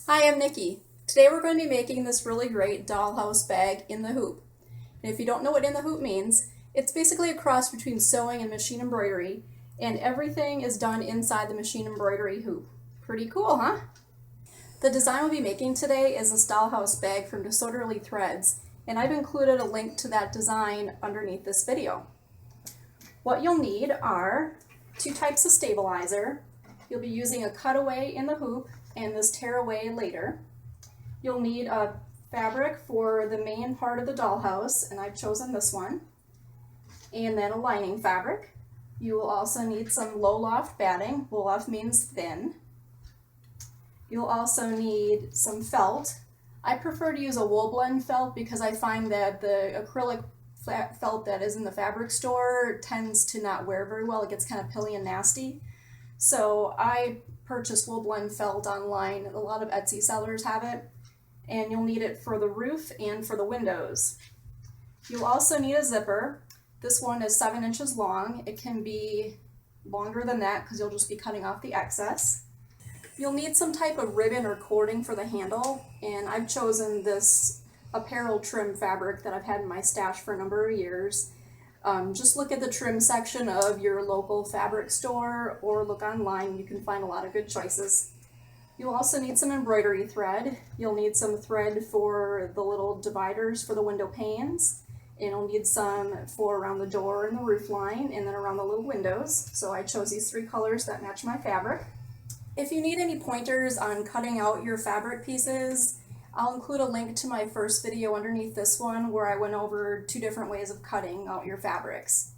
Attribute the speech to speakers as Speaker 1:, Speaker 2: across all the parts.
Speaker 1: Hi, I'm Nikki. Today we're going to be making this really great dollhouse bag in the hoop. And if you don't know what in the hoop means, it's basically a cross between sewing and machine embroidery, and everything is done inside the machine embroidery hoop. Pretty cool, huh? The design we'll be making today is this dollhouse bag from Disorderly Threads, and I've included a link to that design underneath this video. What you'll need are two types of stabilizer. You'll be using a cutaway in the hoop and this tearaway later. You'll need a fabric for the main part of the dollhouse, and I've chosen this one, and then a lining fabric. You will also need some low loft batting. Low loft means thin. You'll also need some felt. I prefer to use a wool blend felt because I find that the acrylic felt that is in the fabric store tends to not wear very well. It gets kind of pilly and nasty. So I purchased wool blend felt online. A lot of Etsy sellers have it, and you'll need it for the roof and for the windows. You'll also need a zipper. This one is 7 inches long. It can be longer than that because you'll just be cutting off the excess. You'll need some type of ribbon or cording for the handle, and I've chosen this apparel trim fabric that I've had in my stash for a number of years. Just look at the trim section of your local fabric store or look online. You can find a lot of good choices. You'll also need some embroidery thread. You'll need some thread for the little dividers for the window panes, and you'll need some for around the door and the roof line and then around the little windows. So I chose these 3 colors that match my fabric. If you need any pointers on cutting out your fabric pieces, I'll include a link to my first video underneath this one where I went over 2 different ways of cutting out your fabrics.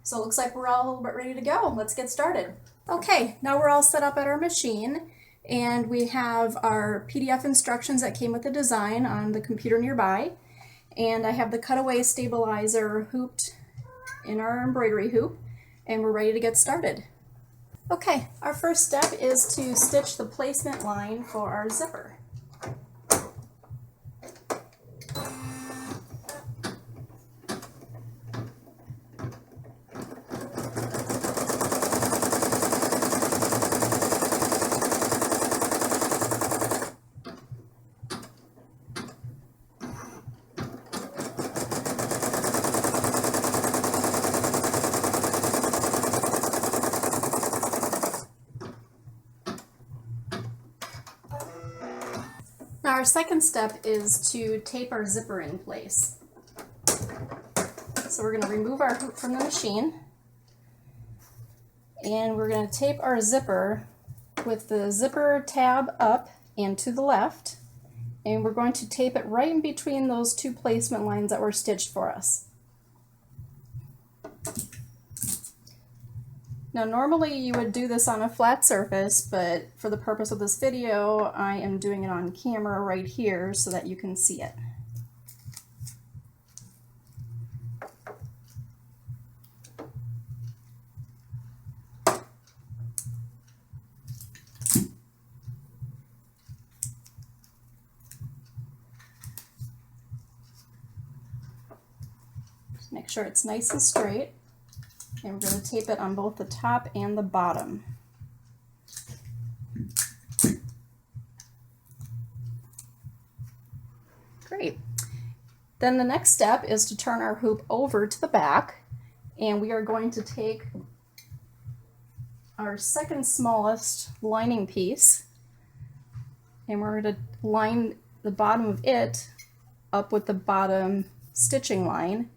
Speaker 1: So it looks like we're all about ready to go. Let's get started. Okay, now we're all set up at our machine, and we have our PDF instructions that came with the design on the computer nearby, and I have the cutaway stabilizer hooped in our embroidery hoop, and we're ready to get started. Okay, our first step is to stitch the placement line for our zipper. Now our second step is to tape our zipper in place. So we're going to remove our hoop from the machine, and we're going to tape our zipper with the zipper tab up and to the left, and we're going to tape it right in between those 2 placement lines that were stitched for us. Now normally you would do this on a flat surface, but for the purpose of this video I am doing it on camera right here so that you can see it. Just make sure it's nice and straight. And we're going to tape it on both the top and the bottom. Great. Then the next step is to turn our hoop over to the back, and we are going to take our second smallest lining piece, and we're going to line the bottom of it up with the bottom stitching line.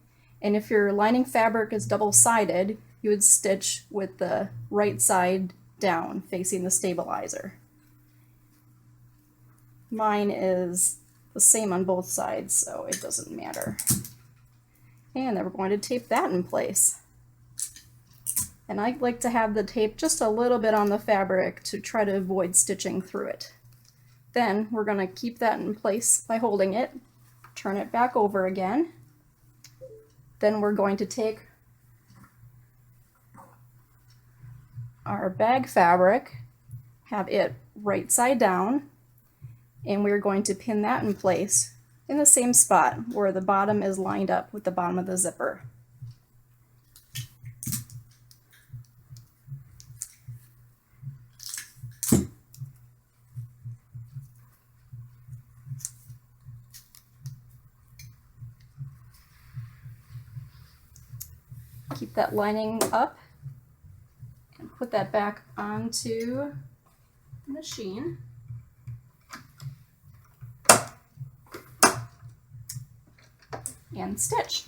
Speaker 1: And if your lining fabric is double-sided, you would stitch with the right side down, facing the stabilizer. Mine is the same on both sides, so it doesn't matter. And then we're going to tape that in place. And I like to have the tape just a little bit on the fabric to try to avoid stitching through it. Then we're going to keep that in place by holding it, turn it back over again. Then we're going to take our bag fabric, have it right side down, and we're going to pin that in place in the same spot where the bottom is lined up with the bottom of the zipper. Keep that lining up and put that back onto the machine. And stitch.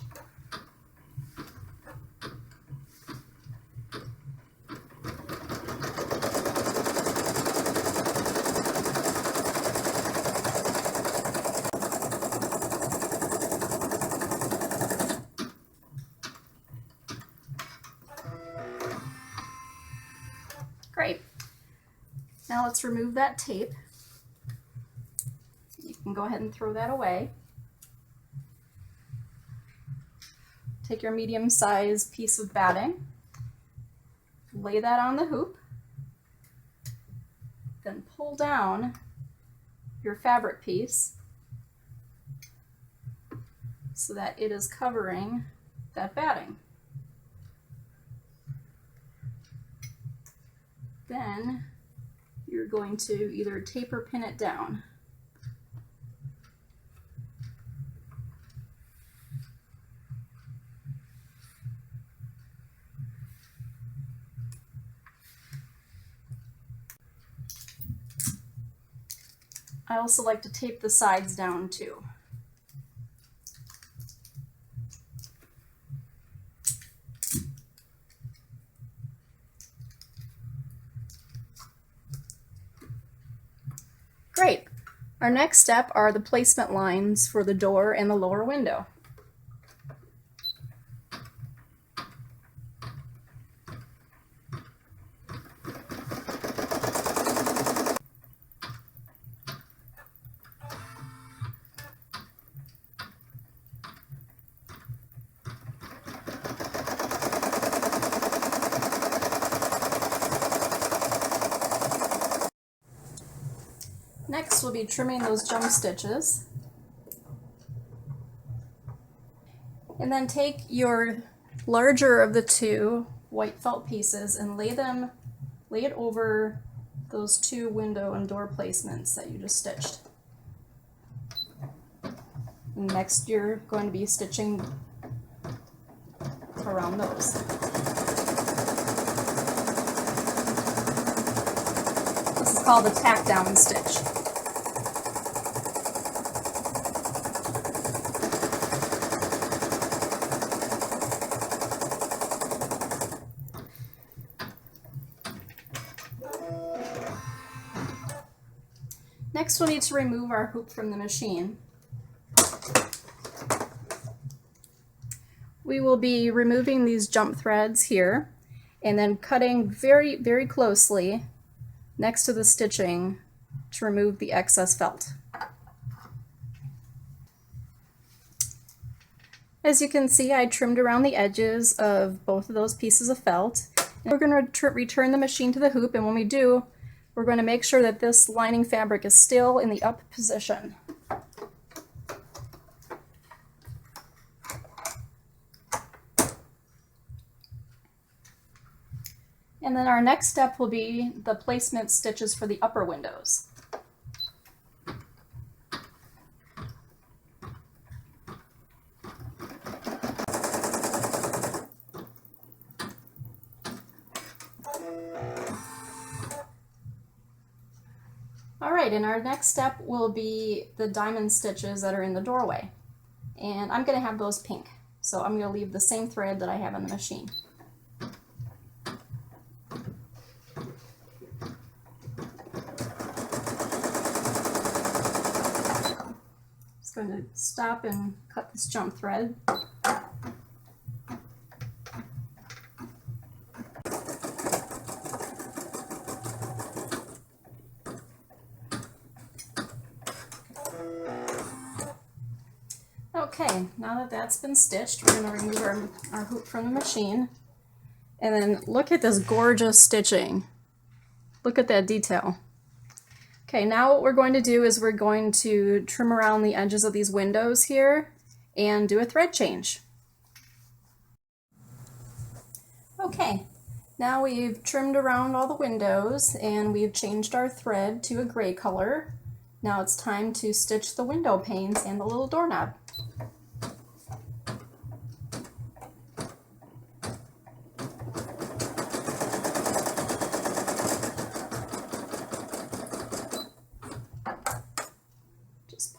Speaker 1: Great. Now let's remove that tape. You can go ahead and throw that away. Take your medium-sized piece of batting, lay that on the hoop, then pull down your fabric piece so that it is covering that batting. Then you're going to either tape or pin it down. I also like to tape the sides down too. Great. Our next step are the placement lines for the door and the lower window. Next, we'll be trimming those jump stitches. And then take your larger of the two white felt pieces and lay it over those two window and door placements that you just stitched. And next, you're going to be stitching around those. This is called a tack down stitch. Next, we'll need to remove our hoop from the machine. We will be removing these jump threads here and then cutting very, very closely next to the stitching to remove the excess felt. As you can see, I trimmed around the edges of both of those pieces of felt. And we're going to return the machine to the hoop, and when we do, we're going to make sure that this lining fabric is still in the up position. And then our next step will be the placement stitches for the upper windows. Alright, and our next step will be the diamond stitches that are in the doorway. And I'm going to have those pink, so I'm going to leave the same thread that I have on the machine. Just going to stop and cut this jump thread. Okay, now that that's been stitched, we're going to remove our hoop from the machine. And then look at this gorgeous stitching. Look at that detail. Okay, now what we're going to do is we're going to trim around the edges of these windows here and do a thread change. Okay, now we've trimmed around all the windows and we've changed our thread to a gray color. Now it's time to stitch the window panes and the little doorknob.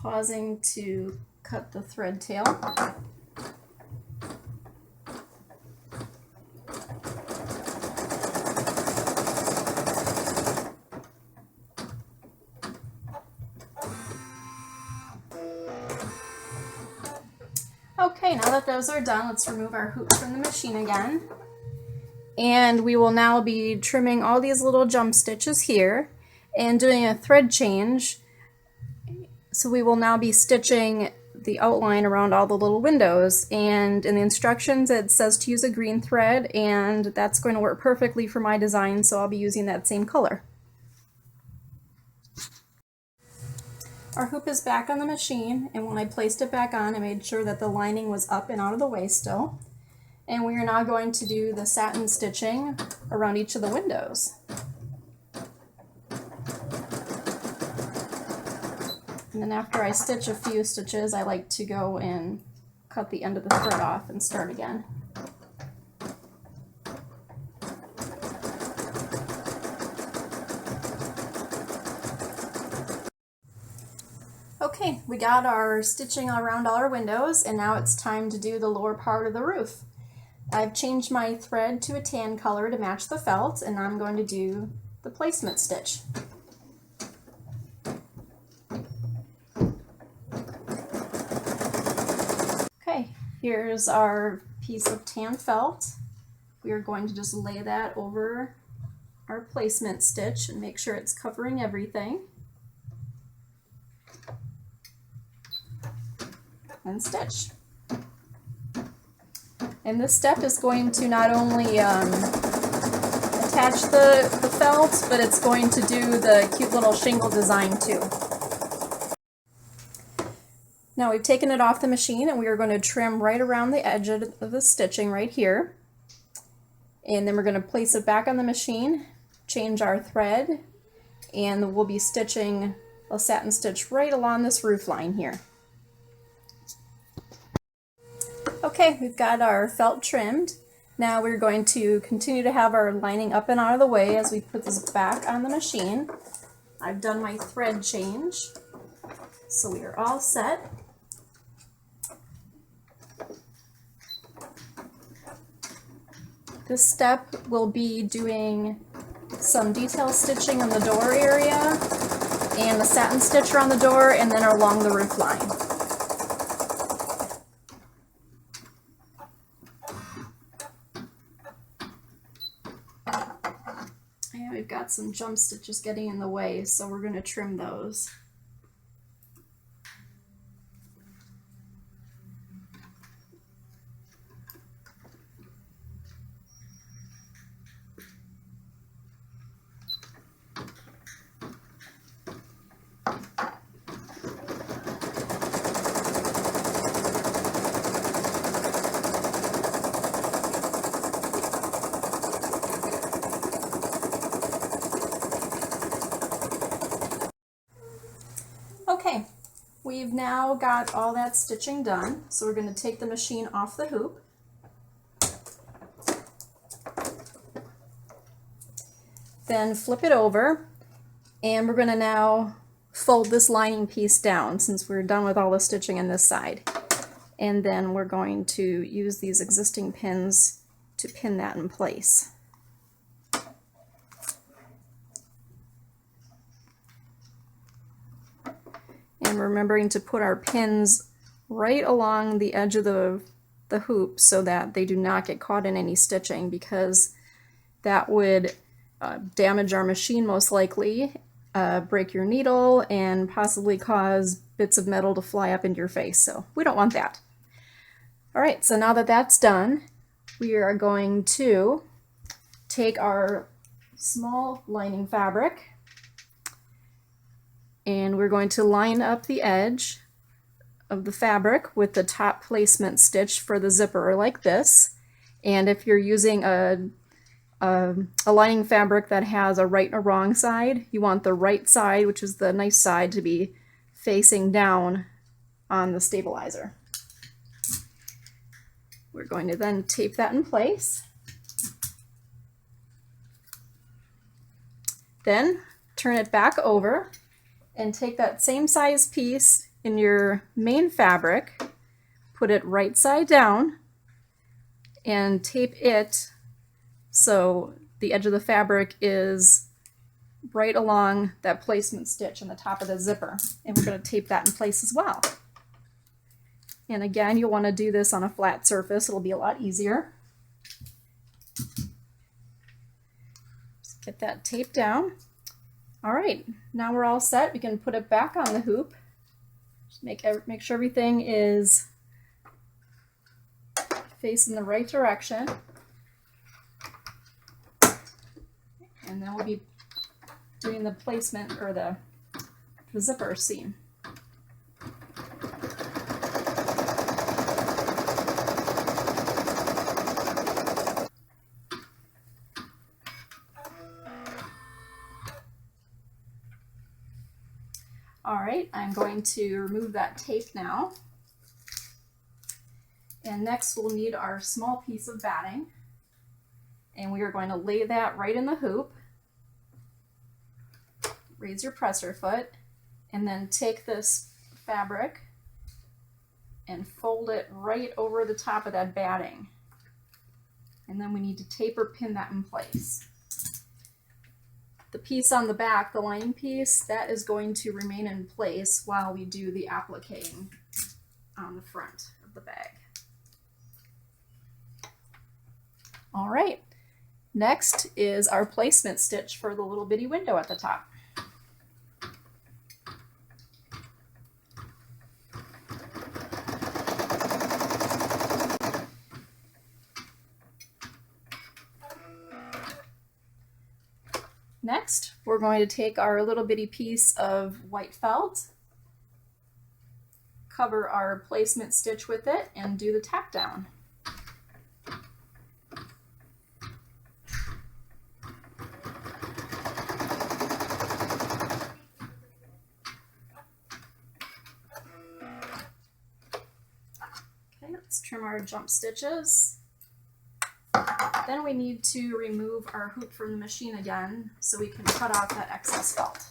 Speaker 1: pausing to cut the thread tail. Okay, now that those are done, let's remove our hoops from the machine again. And we will now be trimming all these little jump stitches here and doing a thread change. So we will now be stitching the outline around all the little windows, and in the instructions it says to use a green thread, and that's going to work perfectly for my design, so I'll be using that same color. Our hoop is back on the machine, and when I placed it back on, I made sure that the lining was up and out of the way still. And we are now going to do the satin stitching around each of the windows. And then after I stitch a few stitches, I like to go and cut the end of the thread off and start again. Okay, we got our stitching around all our windows, and now it's time to do the lower part of the roof. I've changed my thread to a tan color to match the felt, and I'm going to do the placement stitch. Okay, here's our piece of tan felt. We are going to just lay that over our placement stitch and make sure it's covering everything. And stitch. And this step is going to not only attach the felt, but it's going to do the cute little shingle design too. Now we've taken it off the machine, and we are going to trim right around the edge of the stitching right here. And then we're going to place it back on the machine, change our thread, and we'll be stitching a satin stitch right along this roof line here. Okay, we've got our felt trimmed. Now we're going to continue to have our lining up and out of the way as we put this back on the machine. I've done my thread change, so we are all set. This step will be doing some detail stitching on the door area and the satin stitch around the door, and then along the roof line. And we've got some jump stitches getting in the way, so we're going to trim those. Okay, we've now got all that stitching done, so we're going to take the machine off the hoop. Then flip it over, and we're going to now fold this lining piece down since we're done with all the stitching on this side. And then we're going to use these existing pins to pin that in place. And remembering to put our pins right along the edge of the hoop so that they do not get caught in any stitching, because that would damage our machine most likely, break your needle, and possibly cause bits of metal to fly up into your face. So we don't want that. Alright, so now that that's done, we are going to take our small lining fabric, and we're going to line up the edge of the fabric with the top placement stitch for the zipper like this. And if you're using a lining fabric that has a right and a wrong side, you want the right side, which is the nice side, to be facing down on the stabilizer. We're going to then tape that in place. Then turn it back over and take that same size piece in your main fabric, put it right side down and tape it so the edge of the fabric is right along that placement stitch in the top of the zipper. And we're going to tape that in place as well. And again, you'll want to do this on a flat surface. It'll be a lot easier. Just get that taped down. All right, now we're all set. We can put it back on the hoop. Just make sure everything is facing the right direction. And then we'll be doing the placement or the zipper seam. All right, I'm going to remove that tape now. And next we'll need our small piece of batting. And we are going to lay that right in the hoop. Raise your presser foot, and then take this fabric and fold it right over the top of that batting. And then we need to tape or pin that in place. The piece on the back, the lining piece, that is going to remain in place while we do the appliquing on the front of the bag. All right, next is our placement stitch for the little bitty window at the top. Next, we're going to take our little bitty piece of white felt, cover our placement stitch with it, and do the tack down. Okay, let's trim our jump stitches. Then we need to remove our hoop from the machine again so we can cut off that excess felt.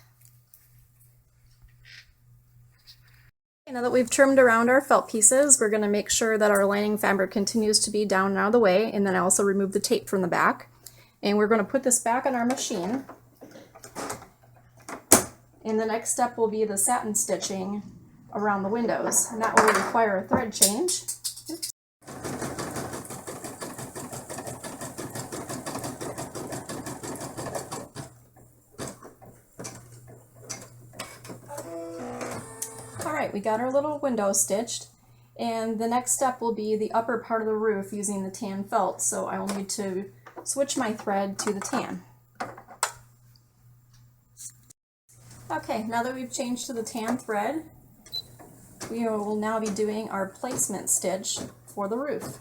Speaker 1: Okay, now that we've trimmed around our felt pieces, we're going to make sure that our lining fabric continues to be down and out of the way, and then also remove the tape from the back. And we're going to put this back on our machine. And the next step will be the satin stitching around the windows, and that will require a thread change. Oops. Alright, we got our little window stitched, and the next step will be the upper part of the roof using the tan felt, so I will need to switch my thread to the tan. Okay, now that we've changed to the tan thread, we will now be doing our placement stitch for the roof.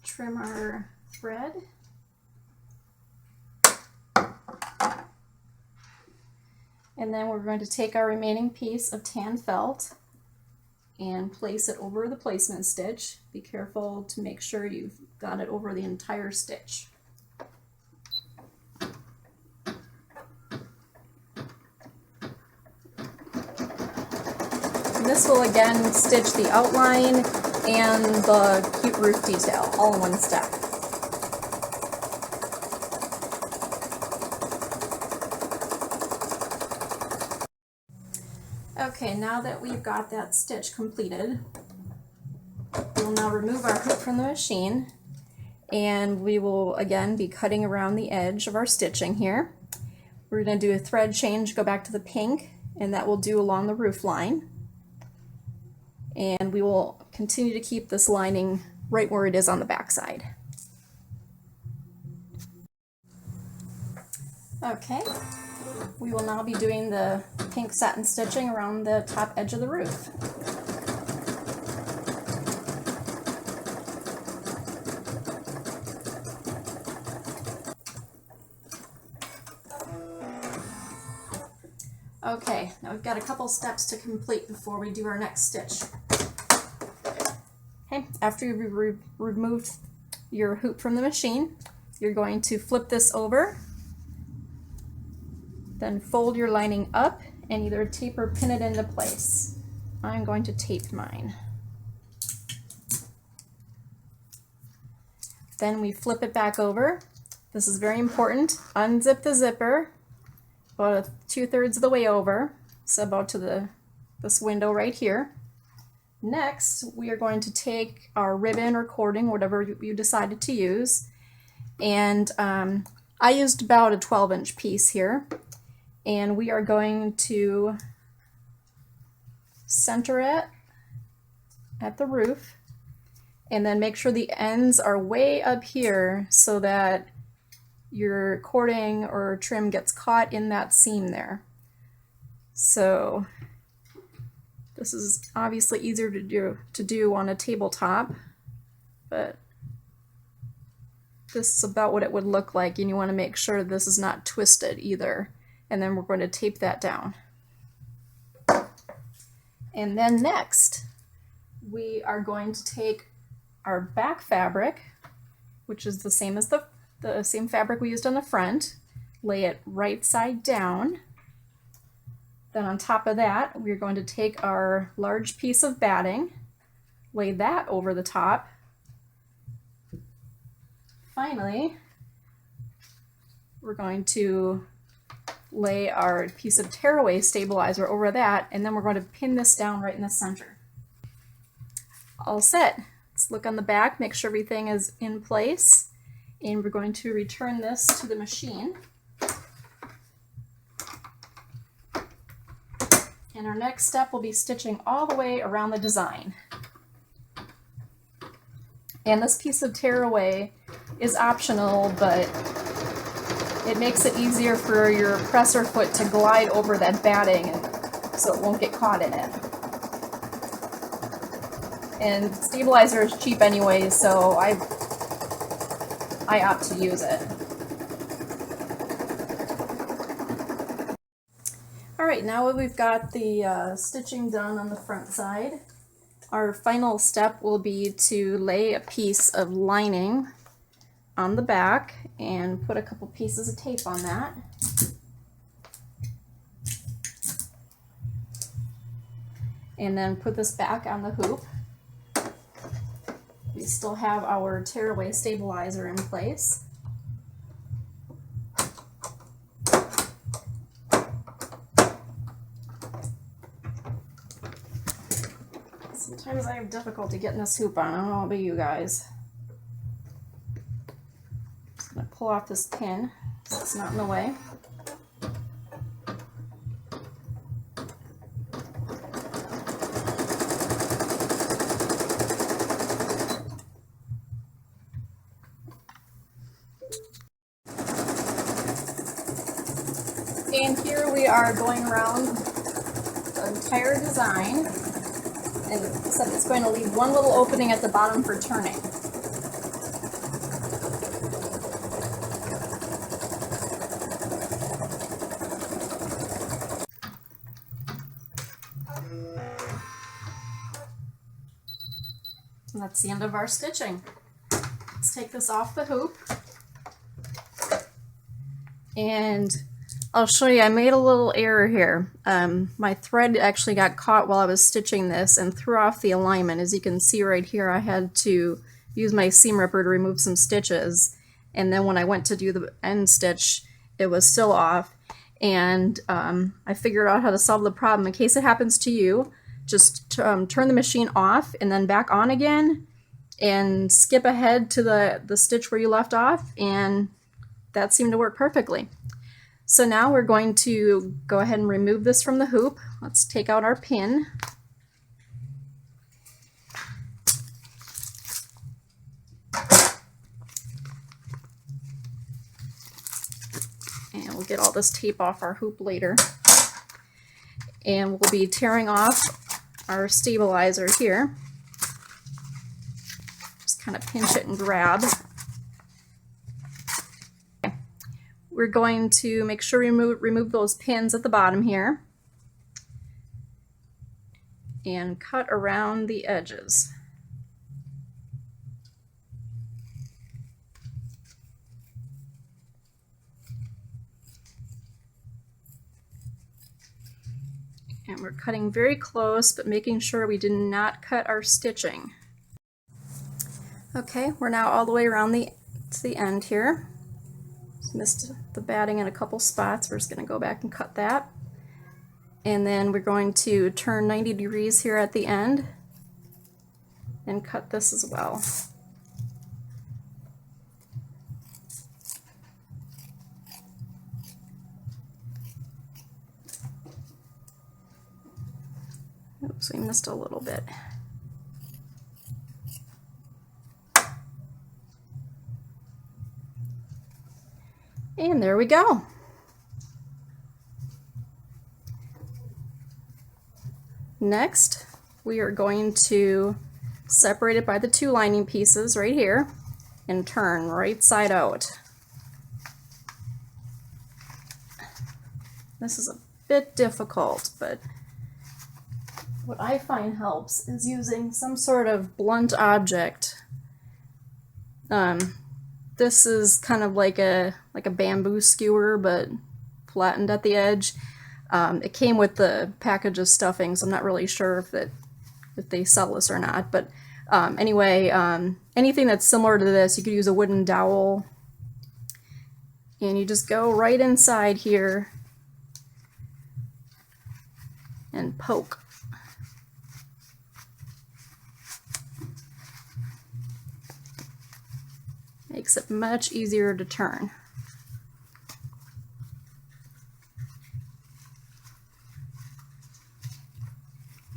Speaker 1: Trim our thread. And then we're going to take our remaining piece of tan felt and place it over the placement stitch. Be careful to make sure you've got it over the entire stitch. And this will again stitch the outline and the cute roof detail all in one step. Okay, now that we've got that stitch completed, we'll now remove our hoop from the machine, and we will again be cutting around the edge of our stitching here. We're going to do a thread change, go back to the pink, and that will do along the roof line. And we will continue to keep this lining right where it is on the back side. Okay, we will now be doing the pink satin stitching around the top edge of the roof. Okay, now we've got a couple steps to complete before we do our next stitch. Okay, after you've removed your hoop from the machine, you're going to flip this over, then fold your lining up and either tape or pin it into place. I'm going to tape mine. Then we flip it back over. This is very important. Unzip the zipper about 2/3 of the way over, so about to this window right here. Next, we are going to take our ribbon or cording, whatever you decided to use, and I used about a 12-inch piece here, and we are going to center it at the roof, and then make sure the ends are way up here so that your cording or trim gets caught in that seam there. So this is obviously easier to do on a tabletop, but this is about what it would look like, and you want to make sure this is not twisted either. And then we're going to tape that down. And then next, we are going to take our back fabric, which is the same as the same fabric we used on the front, lay it right side down. Then on top of that, we're going to take our large piece of batting, lay that over the top. Finally, we're going to lay our piece of tearaway stabilizer over that, and then we're going to pin this down right in the center. All set. Let's look on the back, make sure everything is in place. And we're going to return this to the machine. And our next step will be stitching all the way around the design. And this piece of tearaway is optional, but it makes it easier for your presser foot to glide over that batting so it won't get caught in it. And stabilizer is cheap anyway, so I opt to use it. Alright, now that we've got the stitching done on the front side, our final step will be to lay a piece of lining on the back and put a couple pieces of tape on that. And then put this back on the hoop. We still have our tearaway stabilizer in place. Sometimes I have difficulty getting this hoop on. I don't know about you guys. Just gonna pull off this pin so it's not in the way. And here we are going around the entire design, and except it's going to leave one little opening at the bottom for turning. And that's the end of our stitching. Let's take this off the hoop. And I'll show you, I made a little error here. My thread actually got caught while I was stitching this and threw off the alignment. As you can see right here, I had to use my seam ripper to remove some stitches. And then when I went to do the end stitch, it was still off. And I figured out how to solve the problem. In case it happens to you, just turn the machine off and then back on again and skip ahead to the stitch where you left off, and that seemed to work perfectly. So now we're going to go ahead and remove this from the hoop. Let's take out our pin. And we'll get all this tape off our hoop later. And we'll be tearing off our stabilizer here. Just kind of pinch it and grab. We're going to make sure we remove those pins at the bottom here. and cut around the edges. And we're cutting very close, but making sure we do not cut our stitching. Okay, we're now all the way around to the end here. Just missed the batting in a couple spots. We're just going to go back and cut that. And then we're going to turn 90 degrees here at the end and cut this as well. Oops, we missed a little bit. And there we go. Next, we are going to separate it by the two lining pieces right here and turn right side out. This is a bit difficult, but what I find helps is using some sort of blunt object. This is kind of like a bamboo skewer, but flattened at the edge. It came with the package of stuffing, so I'm not really sure if they sell this or not. But anyway, anything that's similar to this, you could use a wooden dowel, and you just go right inside here and poke. Makes it much easier to turn.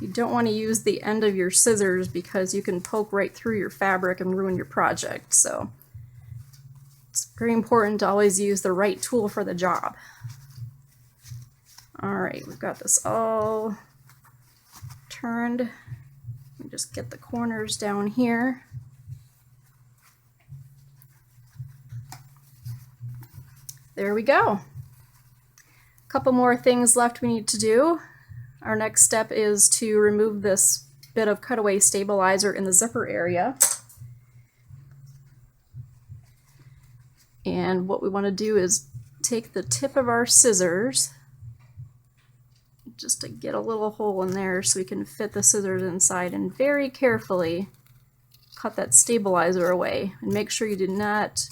Speaker 1: You don't want to use the end of your scissors because you can poke right through your fabric and ruin your project. So it's very important to always use the right tool for the job. All right, we've got this all turned. Let me just get the corners down here. There we go. A couple more things left we need to do. Our next step is to remove this bit of cutaway stabilizer in the zipper area. And what we want to do is take the tip of our scissors, just to get a little hole in there so we can fit the scissors inside, and very carefully cut that stabilizer away. And make sure you do not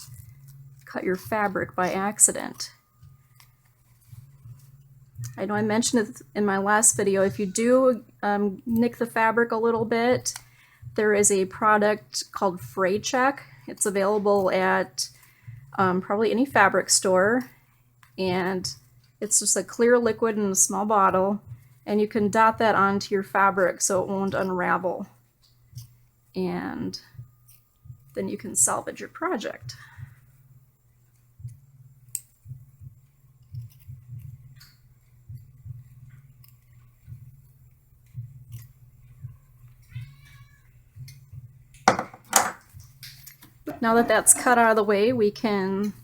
Speaker 1: cut your fabric by accident. I know I mentioned it in my last video, if you do nick the fabric a little bit, there is a product called Fray Check. It's available at probably any fabric store, and it's just a clear liquid in a small bottle, and you can dot that onto your fabric so it won't unravel, and then you can salvage your project. Now that that's cut out of the way, we can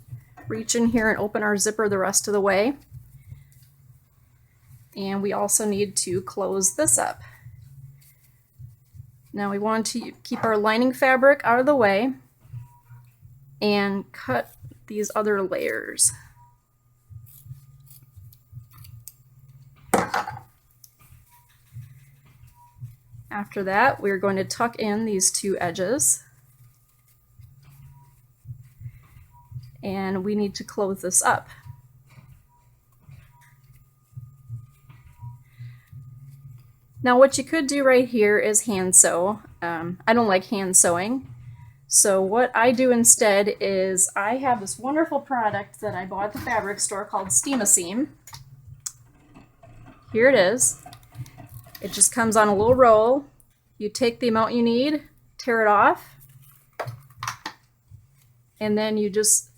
Speaker 1: reach in here and open our zipper the rest of the way. And we also need to close this up. Now we want to keep our lining fabric out of the way and cut these other layers. After that, we're going to tuck in these two edges. And we need to close this up. Now what you could do right here is hand sew. I don't like hand sewing. So what I do instead is I have this wonderful product that I bought at the fabric store called Steam-A-Seam. Here it is. It just comes on a little roll. You take the amount you need, tear it off, and then you just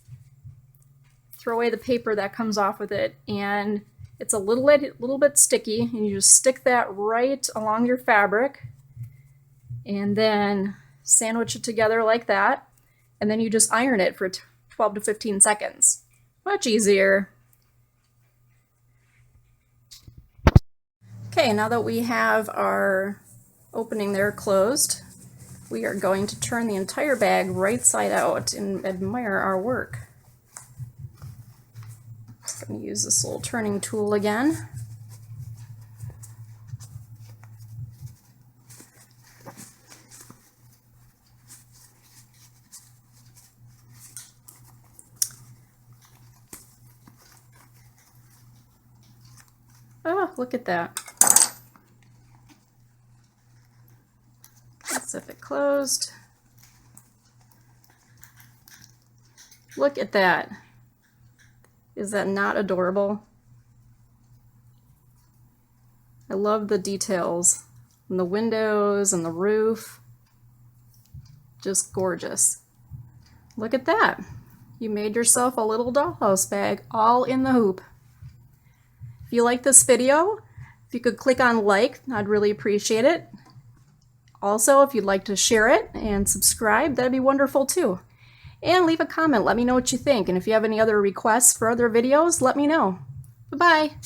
Speaker 1: throw away the paper that comes off with it, and it's a little bit sticky, and you just stick that right along your fabric and then sandwich it together like that, and then you just iron it for 12 to 15 seconds. Much easier. Okay, now that we have our Opening there closed, we are going to turn the entire bag right side out and admire our work. I'm going to use this little turning tool again. Oh, look at that. Let's see if it closed. Look at that. Is that not adorable? I love the details and the windows and the roof. Just gorgeous. Look at that. You made yourself a little dollhouse bag all in the hoop. If you like this video, if you could click on like, I'd really appreciate it. Also, if you'd like to share it and subscribe, that'd be wonderful too. And leave a comment, let me know what you think. And if you have any other requests for other videos, let me know. Bye-bye.